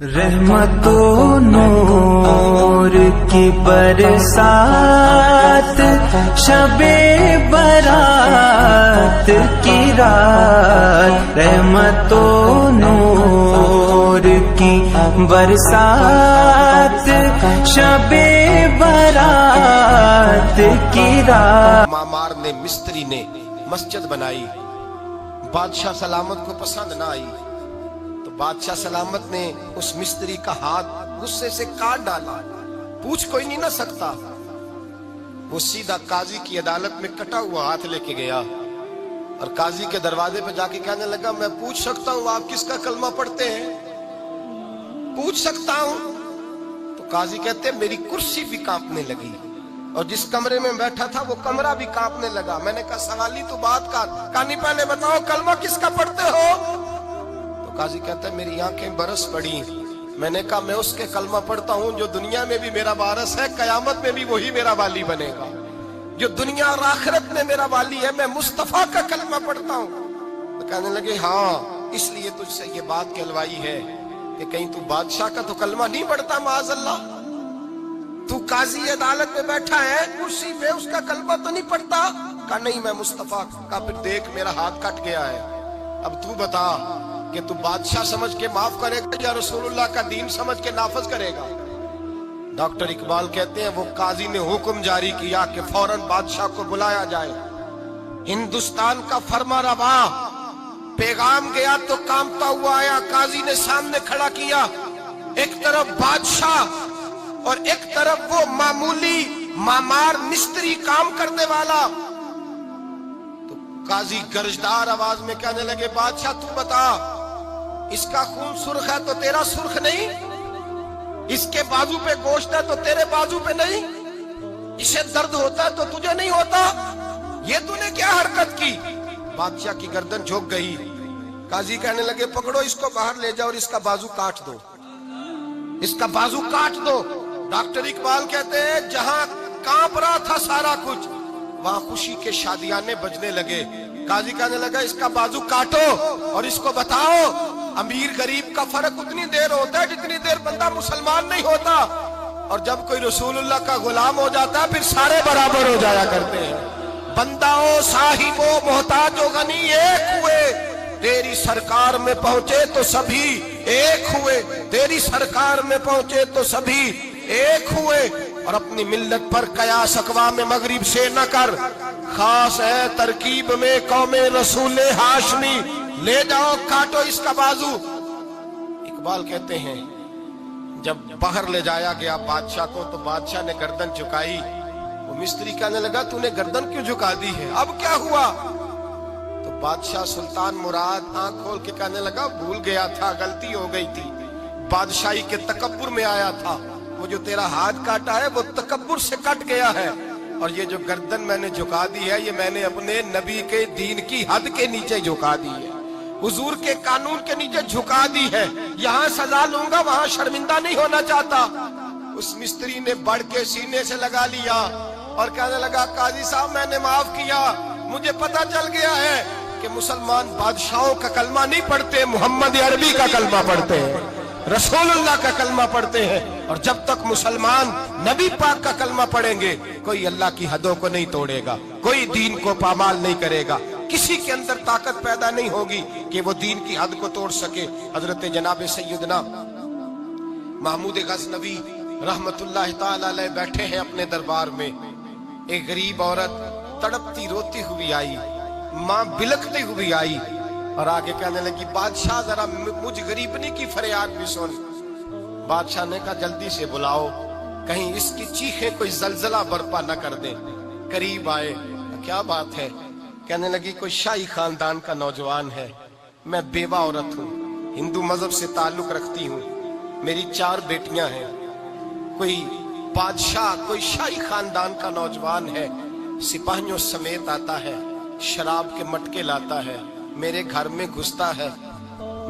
رحمتوں نور کی برسات شب برات کی رات، رحمتوں نور کی برسات شب برات کی رات۔ معمار نے مستری نے مسجد بنائی، بادشاہ سلامت کو پسند نہ آئی تو بادشاہ سلامت نے اس مستری کا ہاتھ غصے سے کاٹ ڈالا۔ پوچھ کوئی نہیں نہ سکتا، وہ سیدھا قاضی کی عدالت میں کٹا ہوا ہاتھ لے کے گیا اور قاضی کے دروازے پہ جا کے کہنے لگا میں پوچھ سکتا ہوں آپ کس کا کلمہ پڑھتے ہیں؟ پوچھ سکتا ہوں؟ تو قاضی کہتے میری کرسی بھی کانپنے لگی اور جس کمرے میں بیٹھا تھا وہ کمرہ بھی کانپنے لگا۔ میں نے کہا سوالی تو بات کا کہانی پہلے بتاؤ کلمہ کس کا پڑھتے ہو؟ تو قاضی کہتا ہے میری آنکھیں برس پڑی۔ میں نے کہا میں اس کے کلمہ پڑھتا ہوں جو دنیا میں بھی میرا وارث ہے، قیامت میں بھی وہی میرا والی بنے گا۔ جو دنیا اور آخرت میں میرا والی ہے، میں مصطفیٰ کا کلمہ پڑھتا ہوں۔ تو کہنے لگے ہاں اس لیے تجھ سے یہ بات کہلوائی ہے کہ کہیں تو بادشاہ کا تو کلمہ نہیں پڑھتا، معاذ اللہ۔ تو قاضی عدالت میں بیٹھا ہے کرسی پہ، اس کا کلمہ تو نہیں پڑھتا؟ کہا نہیں میں مصطفیٰ کا۔ پھر دیکھ میرا ہاتھ کٹ گیا ہے، اب تو بتا کہ تو بادشاہ سمجھ کے معاف کرے گا یا رسول اللہ کا دین سمجھ کے نافذ کرے گا؟ ڈاکٹر اقبال کہتے ہیں وہ قاضی نے حکم جاری کیا کہ فوراً بادشاہ کو بلایا جائے۔ ہندوستان کا فرما روا پیغام گیا تو کانپتا ہوا آیا، قاضی نے سامنے کھڑا کیا، ایک طرف بادشاہ اور ایک طرف وہ معمولی معمار مستری کام کرنے والا۔ تو قاضی گرجدار آواز میں کہنے لگے بادشاہ تو بتا، اس کا خون سرخ ہے تو تیرا سرخ نہیں؟ اس کے بازو پہ گوشت ہے تو تیرے بازو پہ نہیں؟ اسے درد ہوتا ہے تو تجھے نہیں ہوتا؟ یہ تو نے کیا حرکت کی؟ بادشاہ کی گردن جھک گئی۔ قاضی کہنے لگے پکڑو اس کو باہر لے جاؤ اور اس کا بازو کاٹ دو، اس کا بازو کاٹ دو۔ ڈاکٹر اقبال کہتے ہیں جہاں کانپ رہا تھا سارا کچھ، وہاں خوشی کے شادیانے بجنے لگے۔ قاضی کہنے لگا اس کا بازو کاٹو اور اس کو بتاؤ امیر غریب کا فرق اتنی دیر ہوتا ہے جتنی دیر بندہ مسلمان نہیں ہوتا، اور جب کوئی رسول اللہ کا غلام ہو جاتا ہے پھر سارے برابر ہو جایا کرتے ہیں۔ بندہ ہو صاحب ہو محتاج ہو غنی ایک ہوئے، تیری سرکار میں پہنچے تو سبھی ایک ہوئے، تیری سرکار میں پہنچے تو سبھی ایک ہوئے۔ اور اپنی ملت پر قیاس اقوام مغرب سے نہ کر، خاص ہے ترکیب میں قوم رسول ہاشمی، لے جاؤ کاٹو اس کا بازو۔ اقبال کہتے ہیں جب باہر لے جایا گیا بادشاہ کو تو بادشاہ نے گردن جھکائی۔ وہ مستری کہنے لگا تو نے گردن کیوں جھکا دی ہے، اب کیا ہوا؟ تو بادشاہ سلطان مراد آنکھ کھول کے کہنے لگا بھول گیا تھا، غلطی ہو گئی تھی، بادشاہی کے تکبر میں آیا تھا، وہ جو تیرا ہاتھ کاٹا ہے وہ تکبر سے کٹ گیا ہے، اور یہ جو گردن میں نے جھکا دی ہے یہ میں نے اپنے نبی کے دین کی حد کے نیچے جھکا دی ہے، حضور کے قانون کے نیچے جھکا دی ہے، یہاں سزا لوں گا وہاں شرمندہ نہیں ہونا چاہتا۔ اس مستری نے بڑھ کے سینے سے لگا لیا اور کہنے لگا قاضی صاحب میں نے معاف کیا، مجھے پتا چل گیا ہے کہ مسلمان بادشاہوں کا کلمہ نہیں پڑھتے، محمد عربی کا کلمہ پڑھتے ہیں، رسول اللہ کا کلمہ پڑھتے ہیں، اور جب تک مسلمان نبی پاک کا کلمہ پڑھیں گے کوئی اللہ کی حدوں کو نہیں توڑے گا، کوئی دین کو پامال نہیں کرے گا، کسی کے اندر طاقت پیدا نہیں ہوگی کہ وہ دین کی حد کو توڑ سکے۔ حضرت جناب سیدنا محمود غزنوی رحمت اللہ تعالی علیہ بیٹھے ہیں اپنے دربار میں، ایک غریب عورت تڑپتی روتی ہوئی آئی، ماں بلکتی ہوئی آئی اور آگے کہنے لگی بادشاہ ذرا مجھ غریبنی کی فریاد بھی سن۔ بادشاہ نے کہا جلدی سے بلاؤ، کہیں اس کی چیخیں کوئی زلزلہ برپا نہ کر دیں۔ قریب آئے، کیا بات ہے؟ کہنے لگی کوئی شاہی خاندان کا نوجوان ہے، میں بیوہ عورت ہوں، ہندو مذہب سے تعلق رکھتی ہوں، میری 4 بیٹیاں ہیں، کوئی بادشاہ کوئی شاہی خاندان کا نوجوان ہے، سپاہیوں سمیت آتا ہے، شراب کے مٹکے لاتا ہے، میرے گھر میں گھستا ہے،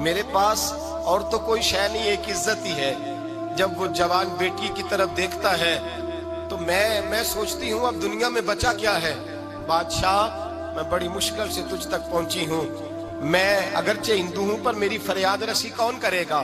میرے پاس اور تو کوئی شے نہیں، ایک عزت ہی ہے۔ جب وہ جوان بیٹی کی طرف دیکھتا ہے تو میں سوچتی ہوں اب دنیا میں بچا کیا ہے۔ بادشاہ میں بڑی مشکل سے تجھ تک پہنچی ہوں، میں اگرچہ ہندو ہوں پر میری فریاد رسی کون کرے گا؟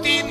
3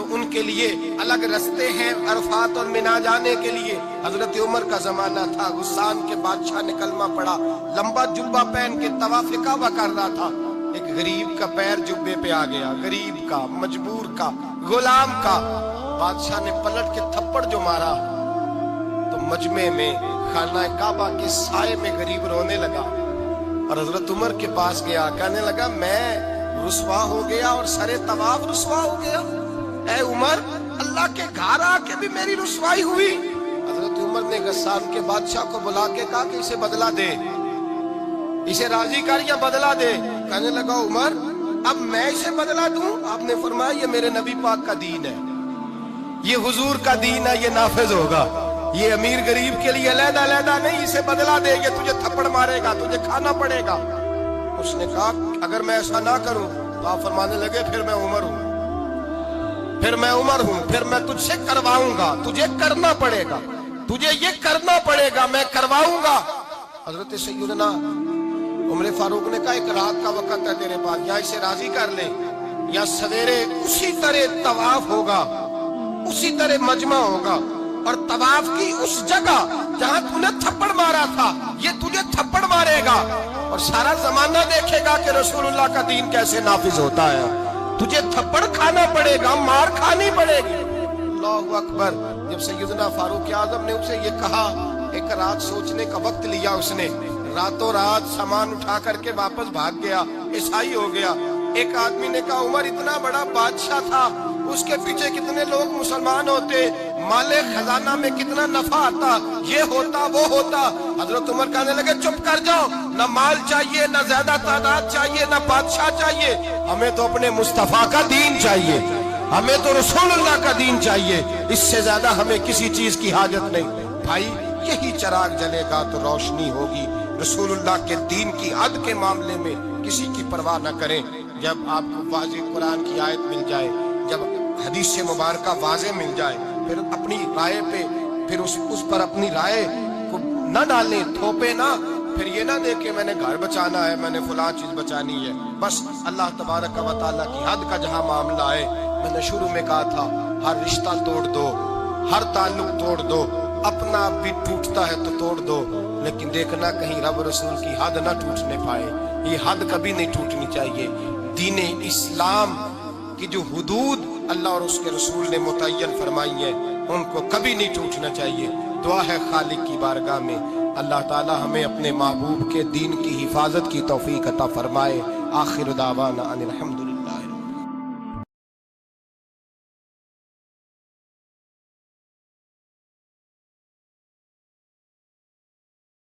تو ان کے لیے الگ رستے ہیں عرفات اور منا جانے کے لیے۔ حضرت عمر کا زمانہ تھا، غسان کے بادشاہ نے کلمہ پڑھا، لمبا جبہ پہن کے طواف کعبہ کر رہا تھا، ایک غریب کا پیر جبے پہ آ گیا، غریب کا، مجبور کا، غلام کا۔ بادشاہ نے پلٹ کے تھپڑ جو مارا تو مجمع میں خانہ کعبہ کے سائے میں غریب رونے لگا، اور حضرت عمر کے پاس گیا، کہنے لگا میں رسوا ہو گیا اور سرے طواف رسوا ہو گیا، اے عمر اللہ کے گھر آ کے بھی میری رسوائی ہوئی۔ حضرت عمر نے غسان کے بادشاہ کو بلا کے کہا کہ اسے بدلہ دے، اسے راضی کر یا بدلہ دے۔ کہنے لگا عمر اب میں اسے بدلہ دوں؟ آپ نے فرمایا یہ میرے نبی پاک کا دین ہے، یہ حضور کا دین ہے، یہ نافذ ہوگا، یہ امیر غریب کے لیے علیحدہ علیحدہ نہیں، اسے بدلہ دے، یہ تجھے تھپڑ مارے گا، تجھے کھانا پڑے گا۔ اس نے کہا اگر میں ایسا نہ کروں تو آپ فرمانے لگے پھر میں عمر ہوں، پھر میں عمر ہوں، پھر میں تجھ سے کرواؤں گا، تجھے کرنا پڑے گا، تجھے یہ کرنا پڑے گا، میں کرواؤں گا۔ حضرت سیدنا عمر فاروق نے کہا ایک رات کا وقت ہے تیرے پاس، یا اسے راضی کر لے یا سویرے اسی طرح طواف ہوگا، اسی طرح مجمع ہوگا، اور طواف کی اس جگہ جہاں تو نے تھپڑ مارا تھا یہ تجھے تھپڑ مارے گا، اور سارا زمانہ دیکھے گا کہ رسول اللہ کا دین کیسے نافذ ہوتا ہے، تجھے تھپڑ کھانا پڑے گا، مار کھانی پڑے گی۔ اللہ اکبر۔ جب سیدنا فاروق اعظم نے اسے یہ کہا، ایک رات سوچنے کا وقت لیا، اس نے راتوں رات سامان اٹھا کر کے واپس بھاگ گیا، عیسائی ہو گیا۔ ایک آدمی نے کہا عمر اتنا بڑا بادشاہ تھا، اس کے پیچھے کتنے لوگ مسلمان ہوتے، مال خزانہ میں کتنا نفع آتا، یہ ہوتا وہ ہوتا۔ حضرت عمر کہنے لگے چپ کر جاؤ، نہ مال چاہیے، نہ زیادہ تعداد چاہیے، نہ بادشاہ چاہیے، ہمیں تو اپنے مصطفیٰ کا دین چاہیے، ہمیں تو رسول اللہ کا دین چاہیے، اس سے زیادہ ہمیں کسی چیز کی حاجت نہیں۔ بھائی یہی چراغ جلے گا تو روشنی ہوگی۔ رسول اللہ کے دین کی حد کے معاملے میں کسی کی پرواہ نہ کریں۔ جب آپ کو واضح قرآن کی آیت مل جائے، جب حدیث مبارکہ واضح مل جائے، پھر اپنی رائے پہ پھر اس پر اپنی رائے کو نہ ڈالیں، تھوپے نہ، پھر یہ نہ دے کہ میں نے گھر بچانا ہے، میں نے فلاں چیز بچانی ہے۔ بس اللہ تبارک و تعالیٰ کی حد کا جہاں معاملہ ہے، میں نے شروع میں کہا تھا ہر رشتہ توڑ دو، ہر تعلق توڑ دو، اپنا بھی ٹوٹتا ہے تو توڑ دو، لیکن دیکھنا کہیں رب رسول کی حد نہ ٹوٹنے پائے، یہ حد کبھی نہیں ٹوٹنی چاہیے۔ دین اسلام کی جو حدود اللہ اور اس کے رسول نے متعین فرمائی ہیں ان کو کبھی نہیں ٹوٹنا چاہیے۔ دعا ہے خالق کی بارگاہ میں اللہ تعالی ہمیں اپنے محبوب کے دین کی حفاظت کی توفیق عطا فرمائے۔ آخر دعوانا ان الحمدللہ۔